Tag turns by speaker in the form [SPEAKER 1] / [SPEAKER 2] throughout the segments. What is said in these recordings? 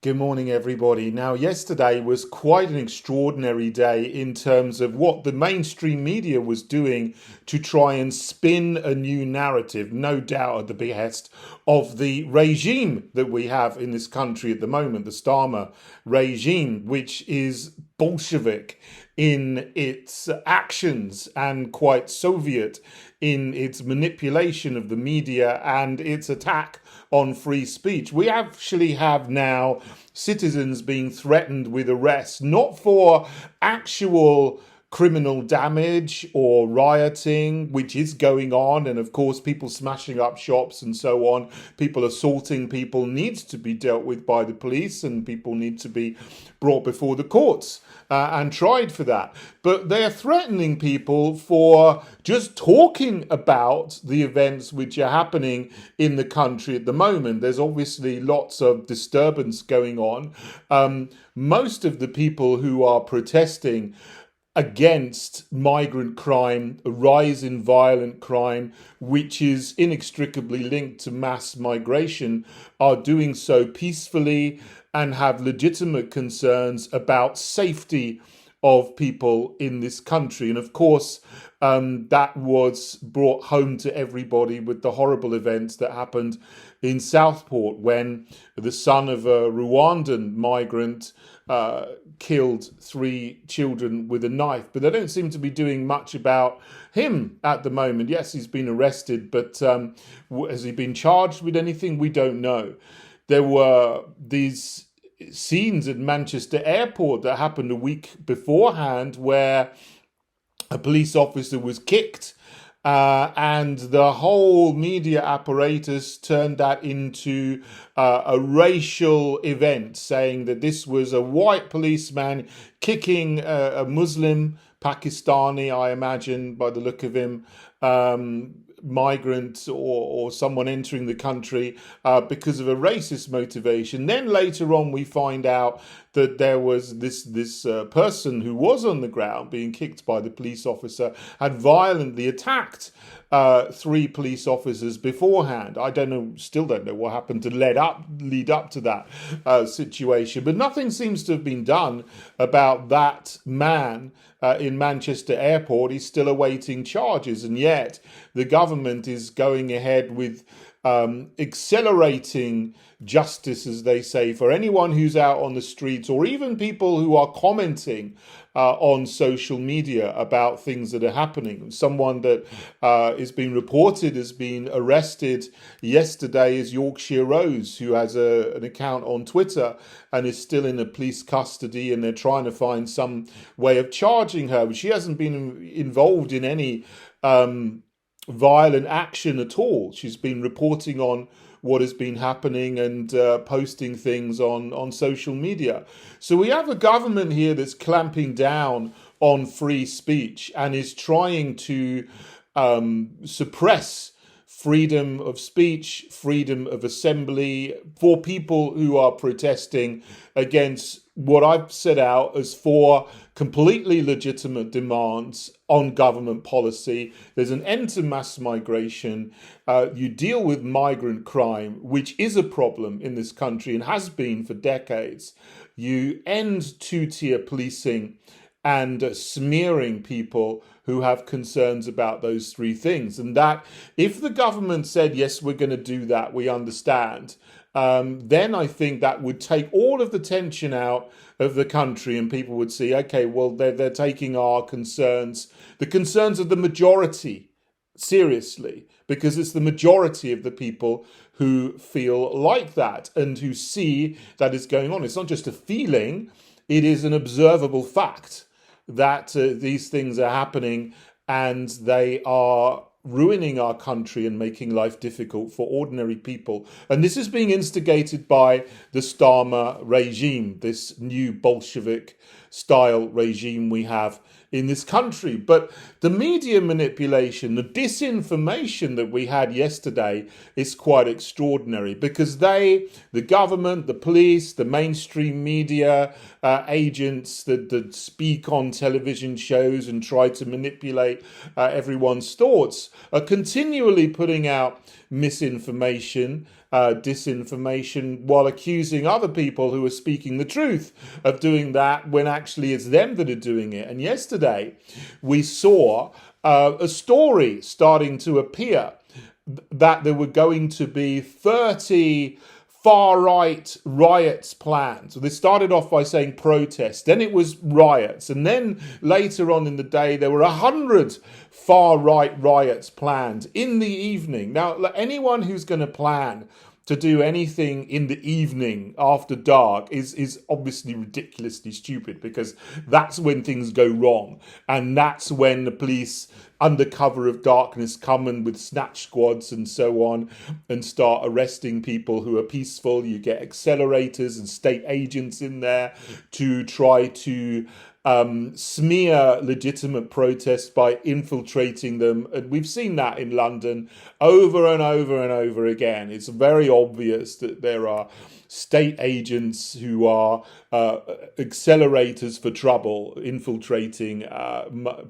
[SPEAKER 1] Good morning, everybody. Now, yesterday was quite an extraordinary day in terms of what the mainstream media was doing to try and spin a new narrative, no doubt at the behest of the regime that we have in this country at the moment, the Starmer regime, which is Bolshevik in its actions and quite Soviet in its manipulation of the media and its attack on free speech. We actually have now citizens being threatened with arrest, not for actual criminal damage or rioting, which is going on, and of course, people smashing up shops and so on, people assaulting people needs to be dealt with by the police, and people need to be brought before the courts and tried for that. But they're threatening people for just talking about the events which are happening in the country at the moment. There's obviously lots of disturbance going on. Most of the people who are protesting against migrant crime, a rise in violent crime, which is inextricably linked to mass migration, are doing so peacefully and have legitimate concerns about safety of people in this country. And of course, that was brought home to everybody with the horrible events that happened in Southport when the son of a Rwandan migrant killed three children with a knife. But they don't seem to be doing much about him at the moment. Yes, he's been arrested, but has he been charged with anything? We don't know. There were these scenes at Manchester Airport that happened a week beforehand where a police officer was kicked, and the whole media apparatus turned that into a racial event, saying that this was a white policeman kicking a Muslim, Pakistani, I imagine, by the look of him, migrant or someone entering the country because of a racist motivation. Then later on, we find out that there was this person who was on the ground being kicked by the police officer had violently attacked three police officers beforehand. I don't know, still don't know what happened to lead up to that situation, but nothing seems to have been done about that man in Manchester Airport. He's still awaiting charges, and yet the government is going ahead with accelerating justice, as they say, for anyone who's out on the streets or even people who are commenting on social media about things that are happening. Someone that is being reported as being arrested yesterday is Yorkshire Rose, who has an account on Twitter and is still in a police custody, and they're trying to find some way of charging her. But she hasn't been involved in any violent action at all. She's been reporting on what has been happening and posting things on social media. So we have a government here that's clamping down on free speech and is trying to suppress freedom of speech, freedom of assembly for people who are protesting against what I've set out as four completely legitimate demands on government policy. There's an end to mass migration. You deal with migrant crime, which is a problem in this country and has been for decades. You end two-tier policing and smearing people who have concerns about those three things. And that if the government said, yes, we're going to do that, we understand, then I think that would take all of the tension out of the country, and people would see, okay, well, they're taking our concerns, the concerns of the majority, seriously, because it's the majority of the people who feel like that and who see that is going on. It's not just a feeling, it is an observable fact that these things are happening, and they are ruining our country and making life difficult for ordinary people. And this is being instigated by the Starmer regime, this new Bolshevik style regime we have in this country. But the media manipulation, the disinformation that we had yesterday is quite extraordinary, because the government, the police, the mainstream media, agents that speak on television shows and try to manipulate everyone's thoughts are continually putting out misinformation disinformation while accusing other people who are speaking the truth of doing that when actually it's them that are doing it. And yesterday we saw a story starting to appear that there were going to be 30 far-right riots planned. So they started off by saying protests, then it was riots, and then later on in the day there were 100 far-right riots planned in the evening. Now, anyone who's going to plan to do anything in the evening after dark is obviously ridiculously stupid, because that's when things go wrong, and that's when the police under cover of darkness come in with snatch squads and so on and start arresting people who are peaceful. You get accelerators and state agents in there to try to smear legitimate protests by infiltrating them. And we've seen that in London over and over and over again. It's very obvious that there are state agents who are accelerators for trouble, infiltrating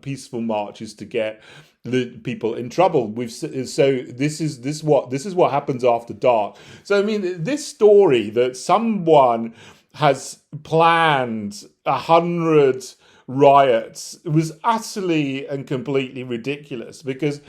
[SPEAKER 1] peaceful marches to get the people in trouble. So this is what happens after dark. So I mean, this story that someone has planned 100 riots was utterly and completely ridiculous, because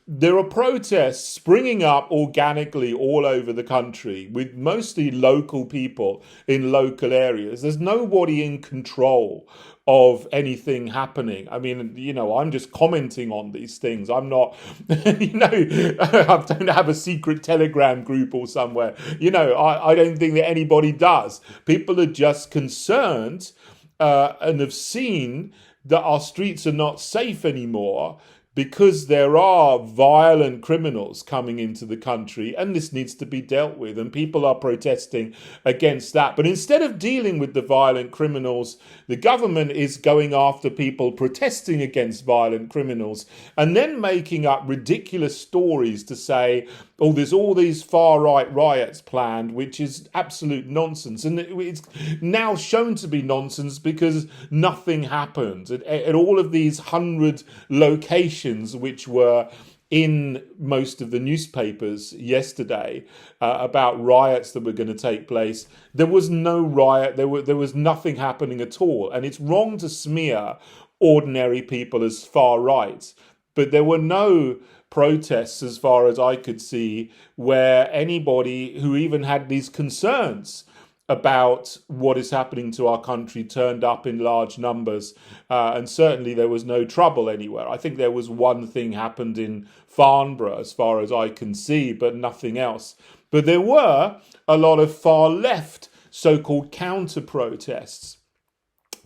[SPEAKER 1] there are protests springing up organically all over the country with mostly local people in local areas. There's nobody in control of anything happening. I mean, I'm just commenting on these things. I'm not, I don't have a secret Telegram group or somewhere. I don't think that anybody does. People are just concerned and have seen that our streets are not safe anymore because there are violent criminals coming into the country, and this needs to be dealt with, and people are protesting against that. But instead of dealing with the violent criminals, the government is going after people protesting against violent criminals and then making up ridiculous stories to say, oh, there's all these far-right riots planned, which is absolute nonsense. And it's now shown to be nonsense because nothing happened. At all of these 100 locations which were in most of the newspapers yesterday about riots that were going to take place, there was no riot, there was nothing happening at all. And it's wrong to smear ordinary people as far right, but there were no protests, as far as I could see, where anybody who even had these concerns about what is happening to our country turned up in large numbers, and certainly there was no trouble anywhere. I think there was one thing happened in Farnborough, as far as I can see, but nothing else. But there were a lot of far left so-called counter-protests.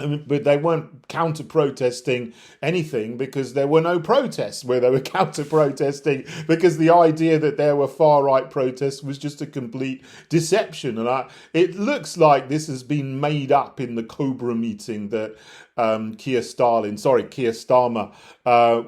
[SPEAKER 1] But they weren't counter-protesting anything, because there were no protests where they were counter-protesting, because the idea that there were far-right protests was just a complete deception. And it looks like this has been made up in the Cobra meeting that Keir Starmer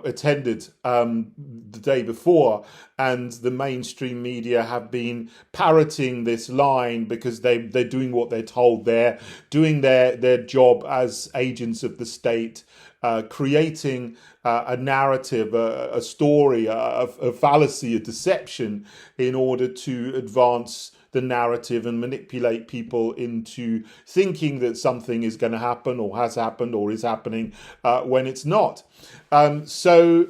[SPEAKER 1] attended the day before, and the mainstream media have been parroting this line because they're doing what they're told. They're doing their job as agents of the state, creating a narrative, a story, a fallacy, a deception, in order to advance the narrative and manipulate people into thinking that something is going to happen or has happened or is happening when it's not. So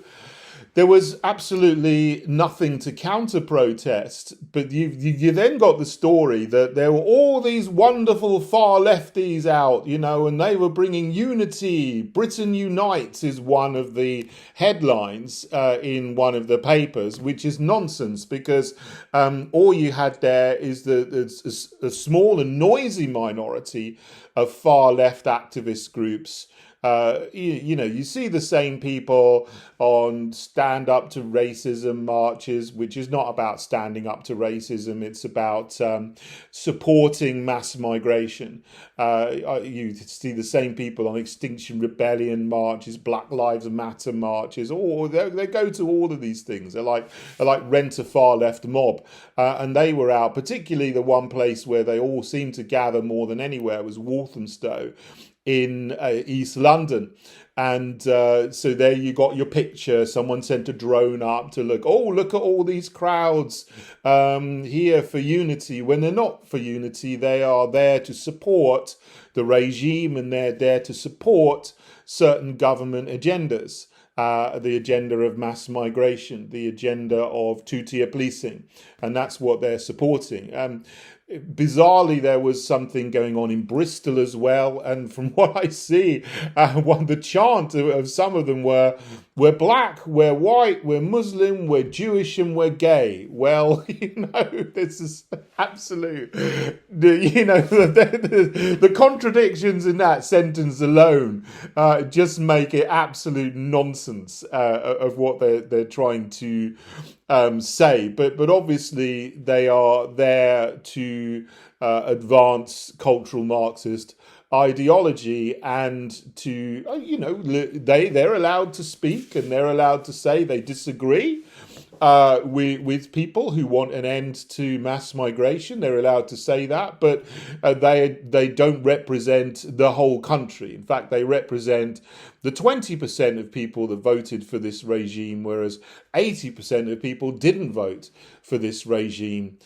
[SPEAKER 1] there was absolutely nothing to counter-protest, but you then got the story that there were all these wonderful far lefties out, and they were bringing unity. Britain Unites is one of the headlines in one of the papers, which is nonsense, because all you had there is a small and noisy minority of far left activist groups. You see the same people on stand up to racism marches, which is not about standing up to racism. It's about supporting mass migration. You see the same people on Extinction Rebellion marches, Black Lives Matter marches, or they go to all of these things. They're like rent a far left mob, and they were out. Particularly the one place where they all seemed to gather more than anywhere was Walthamstow. in East London. And so there you got your picture. Someone sent a drone up to look. Oh, look at all these crowds here for unity. When they're not for unity, they are there to support the regime, and they're there to support certain government agendas. The agenda of mass migration, the agenda of two-tier policing, and that's what they're supporting. Bizarrely, there was something going on in Bristol as well, and from what I see, the chant of some of them were, "We're black, we're white, we're Muslim, we're Jewish, and we're gay." Well, this is absolute. The contradictions in that sentence alone just make it absolute nonsense of what they're trying to say. But obviously they are there to advance cultural Marxist ideology, and to they're allowed to speak, and they're allowed to say they disagree with people who want an end to mass migration. They're allowed to say that, but they don't represent the whole country. In fact, they represent the 20% of people that voted for this regime, whereas 80% of people didn't vote for this regime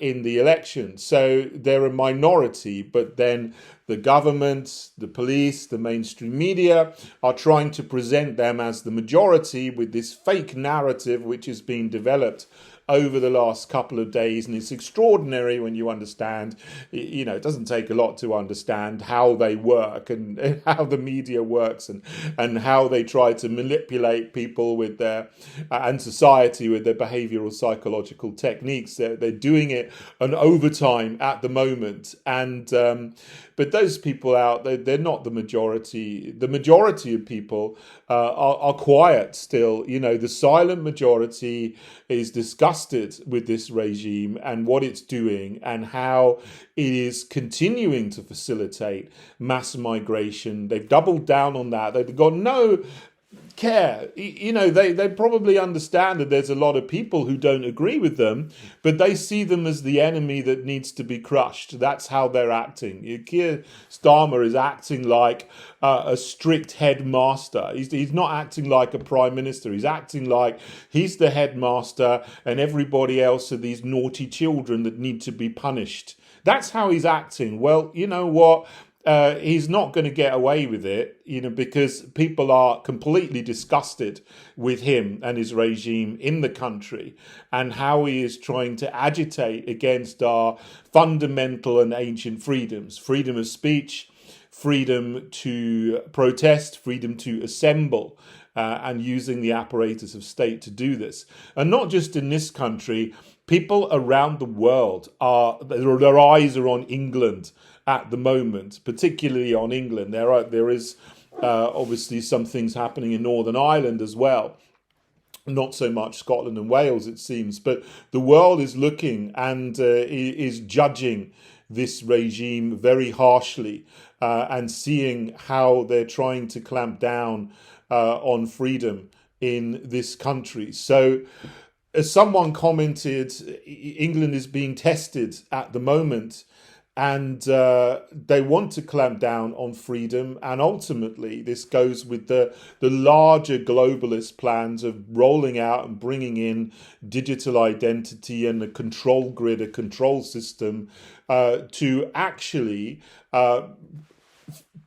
[SPEAKER 1] in the election. So they're a minority, but then the government, the police, the mainstream media are trying to present them as the majority with this fake narrative which has been developed over the last couple of days. And it's extraordinary when you understand, it doesn't take a lot to understand how they work, and how the media works, and how they try to manipulate people with their and society with their behavioral psychological techniques. They're doing it on overtime at the moment. And but those people out there, they're not the majority. The majority of people are quiet still. The silent majority is disgusted with this regime and what it's doing, and how it is continuing to facilitate mass migration. They've doubled down on that. They've got no care. They probably understand that there's a lot of people who don't agree with them, but they see them as the enemy that needs to be crushed. That's how they're acting. Keir Starmer is acting like a strict headmaster. He's not acting like a prime minister. He's acting like he's the headmaster, and everybody else are these naughty children that need to be punished. That's how he's acting. Well, you know what? He's not going to get away with it, because people are completely disgusted with him and his regime in the country, and how he is trying to agitate against our fundamental and ancient freedoms: freedom of speech, freedom to protest, freedom to assemble, and using the apparatus of state to do this. And not just in this country, people around the world their eyes are on England at the moment, particularly on England. There is obviously some things happening in Northern Ireland as well. Not so much Scotland and Wales, it seems, but the world is looking and is judging this regime very harshly, and seeing how they're trying to clamp down on freedom in this country. So, as someone commented, England is being tested at the moment, and they want to clamp down on freedom. And ultimately, this goes with the larger globalist plans of rolling out and bringing in digital identity and a control grid, a control system, to actually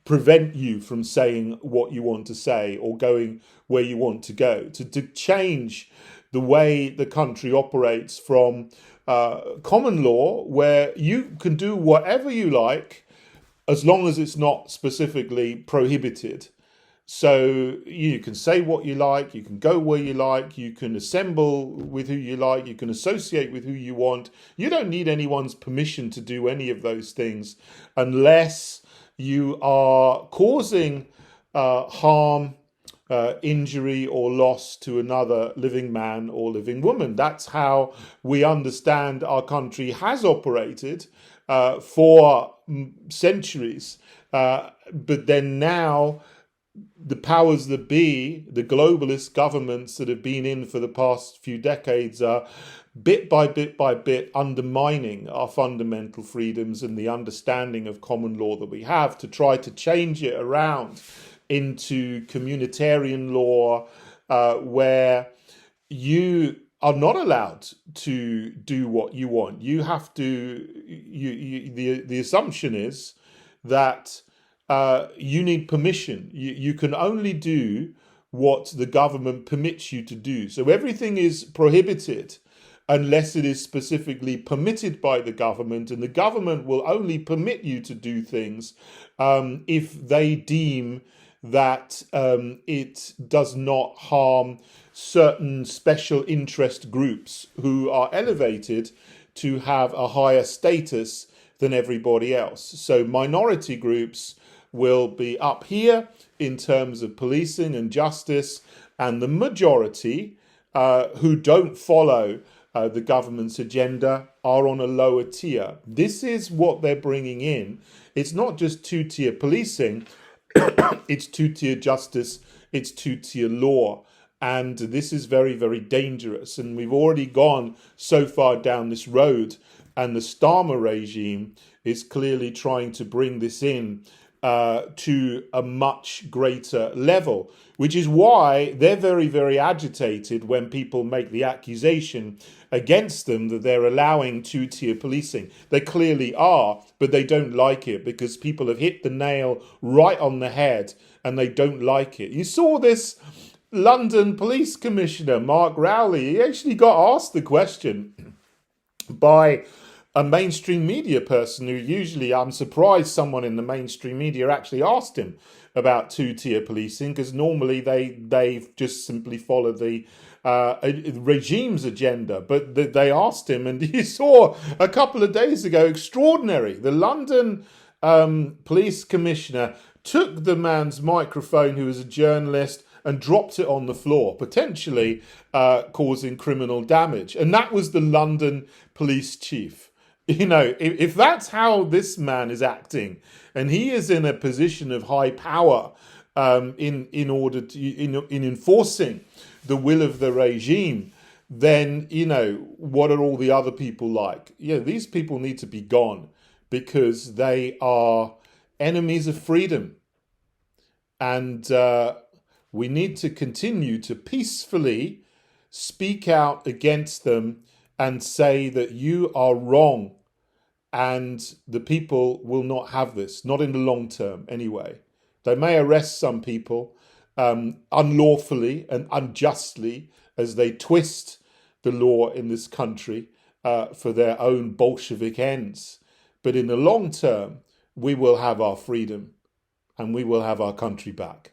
[SPEAKER 1] prevent you from saying what you want to say or going where you want to go, to change the way the country operates from common law, where you can do whatever you like as long as it's not specifically prohibited. So you can say what you like, you can go where you like, you can assemble with who you like, you can associate with who you want. You don't need anyone's permission to do any of those things unless you are causing harm, injury or loss to another living man or living woman. That's how we understand our country has operated for centuries. But then now the powers that be, the globalist governments that have been in for the past few decades, are bit by bit undermining our fundamental freedoms and the understanding of common law that we have, to try to change it around into communitarian law, where you are not allowed to do what you want. You have to. The assumption is that you need permission. You can only do what the government permits you to do. So everything is prohibited unless it is specifically permitted by the government, and the government will only permit you to do things if they deem that it does not harm certain special interest groups who are elevated to have a higher status than everybody else. So minority groups will be up here in terms of policing and justice, and the majority who don't follow the government's agenda are on a lower tier. This is what they're bringing in. It's not just two-tier policing, it's two-tier justice, it's two-tier law. And this is very, very dangerous. And we've already gone so far down this road, and the Starmer regime is clearly trying to bring this in to a much greater level, which is why they're very, very agitated when people make the accusation against them that they're allowing two-tier policing. They clearly are, but they don't like it because people have hit the nail right on the head and they don't like it. You saw this London Police Commissioner, Mark Rowley. He actually got asked the question by a mainstream media person who usually, I'm surprised someone in the mainstream media actually asked him about two-tier policing, because normally they've just simply followed the regime's agenda. But they asked him, and you saw a couple of days ago, extraordinary. The London Police Commissioner took the man's microphone, who was a journalist, and dropped it on the floor, potentially causing criminal damage. And that was the London police chief. You know, if that's how this man is acting, and he is in a position of high power in order to in enforcing the will of the regime, then, you know, what are all the other people like? Yeah, these people need to be gone because they are enemies of freedom. And we need to continue to peacefully speak out against them and say that you are wrong, and the people will not have this, not in the long term anyway. They may arrest some people unlawfully and unjustly as they twist the law in this country for their own Bolshevik ends. But in the long term, we will have our freedom and we will have our country back.